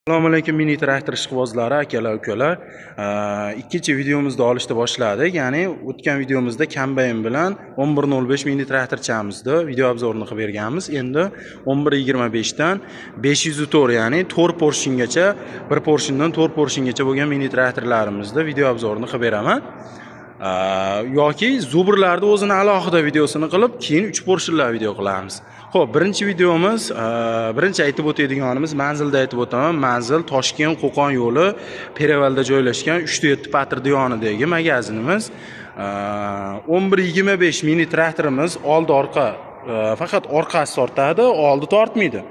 Assalomu alaykum mini traktor ishqibozlari, akalar, ukalar. Ikkinchi videomizni olishni boshladik. Ya'ni o'tgan videomizda kombayn bilan 1105 mini traktorchamizni video obzorini qilib berganmiz. Endi 1125 dan 504, ya'ni 4 porshingacha, bir porshindan 4 porshingacha bo'lgan mini traktorlarimizni video obzorini qilib beraman. Yoki zubrlarni o'zini alohida videosini qilib, keyin 3 porshinlar video qilamiz. Xo'p, birinchi videomiz, birinchi aytib o'tadiganimiz manzilda aytib o'taman. Manzil Toshkent Qo'qon yo'li Perevalda joylashgan 3-7 Patrdi yonidagi magazinimiz. 1125 mini traktorimiz oldi orqa, faqat orqasi tortadi, oldi tortmaydi.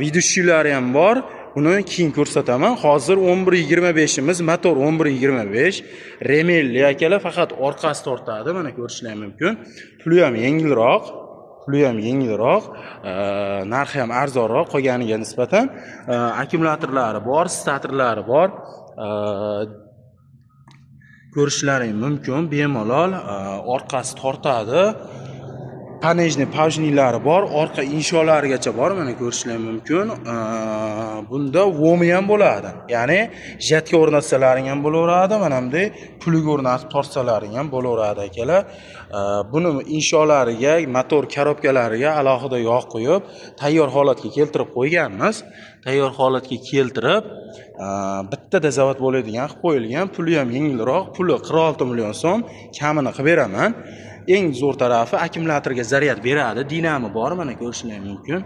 Vidushilari ham bor. Buni keyin ko'rsataman. Hozir 1125imiz, motor 1125, remelli akalar, faqat orqasi tortadi. Mana ko'rishingiz mumkin. Puli ham yengilroq. Narxi ham arzonroq qolganiga nisbatan. Akkumulyatorlari bor, statorlari bor. Ko'rishlaring mumkin, bemalol orqasi tortadi. Pajnilari bor, orqa insholarigacha bor, mana ko'rishingiz mumkin. Bunda vomi ham bo'ladi. Ya'ni jetga o'rnatsalaring ham bo'laveradi, mana bunday puliga o'rnatib tortsalaring ham bo'laveradi akalar. Buni insholariga, motor korobkalariga alohida yog' qo'yib, tayyor holatga keltirib qo'yganmiz. Tayyor holatga keltirib, bittada zavod bo'ladigan qilib qo'yilgan. Puli ham yengilroq, puli 46 million so'm, kamini qilib beraman. Eng zo'r tarafi akkumulyatorga zaryad beradi. Dinamo bor, mana ko'rishingiz mumkin.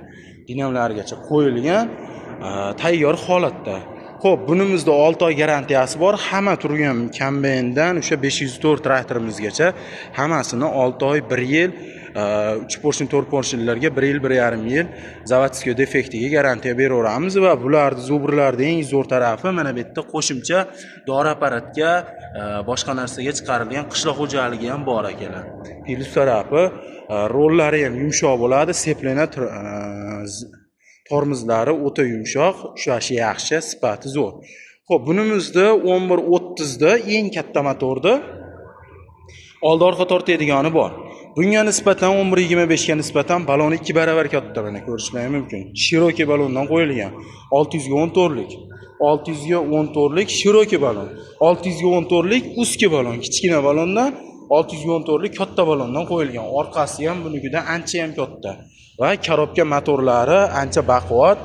Dinamolarigacha qo'yilgan, tayyor holatda. Xo'p, bunimizda 6 oy garantiyasi bor. Hamma turgan kombayndan o'sha 504 traktorimizgacha hammasini 6 oy, 1 yil, 3 porshin, 4 porshinlarga 1 yil, 1,5 yil zavodskiy defektiga garantiya beraveramiz va bularning zubrlarning eng zo'r tarafi mana bu yerda qo'shimcha dori apparatga, boshqa narsaga chiqarilgan qishloq xo'jaligi ham bor akalar. Plus tarafi rollari ham yumshoq bo'ladi, seplena tormozlari o'ta yumshoq, ushlashi yaxshi, sifati zo'r. Xo'p, bunimizda 1130 da eng katta motorda oldi orqa tortadigani bor. Bunga nisbatan 1125 ga nisbatan baloni 2 baravar katta, mana ko'rishingiz mumkin. Shiroki balondan qo'yilgan. 614 lik. 614 lik shiroki balon. 614 lik ustki balon, kichkina balondan 614 lik katta balondan qo'yilgan. Orqasi ham bunikidan ancha ham katta. Va korobka motorlari ancha baquvvat,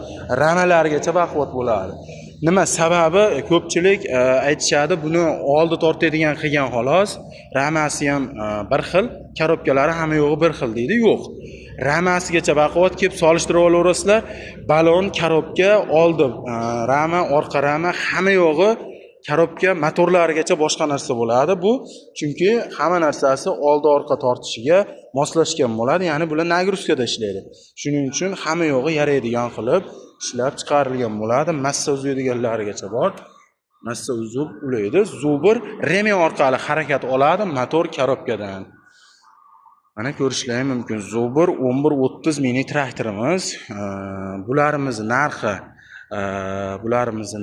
ramalarigacha baquvvat bo'ladi. Nima sababi? Ko'pchilik aytishadi, buni oldi tortadigan qilgan xolos, ramasi ham bir xil, korobkalari hamma yo'g'i bir xil deydi. Yo'q. Ramasigacha baquvvat kelib solishtirib olaverasizlar. Balon, korobka, oldi rama, orqa rama hamma yo'g'i korobka motorlarigacha boshqa narsa bo'ladi. Bu chunki hamma narsasi oldi orqa tortishiga moslashgan bo'ladi, ya'ni bular nagruskada ishlaydi. Shuning uchun hamma yo'g'i yaraydigan qilib ishlab chiqarilgan bo'ladi. Massa uzaydiganlarigacha bor. Massa uzib ulaydi. Zubr reme orqali harakat oladi motor korobkadan. Mana ko'rishingiz mumkin. Zubr 1130 mini traktorimiz. Bularimizni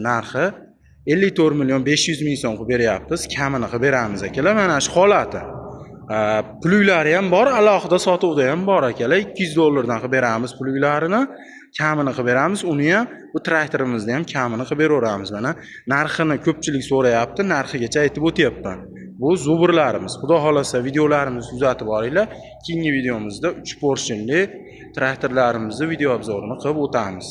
narxi 54 million 500 ming so'm qilib beryapmiz. Kamini qilib beramiz akalar. Mana shu holati. Pullari ham bor, alohida sotuvda ham bor akalar. 200 dollardan qilib beramiz pullarini. Kamini qilib beramiz. Uni ham bu traktorimizni ham kamini qilib beraveramiz. Mana narxini ko'pchilik so'rayapti, narxigacha aytib o'tyapman. Bu zubrlarimiz. Xudo xolasa videolarimizni kuzatib boringlar. Keyingi videomizda 3 porshinli traktorlarimizni video obzorini qilib o'tamiz.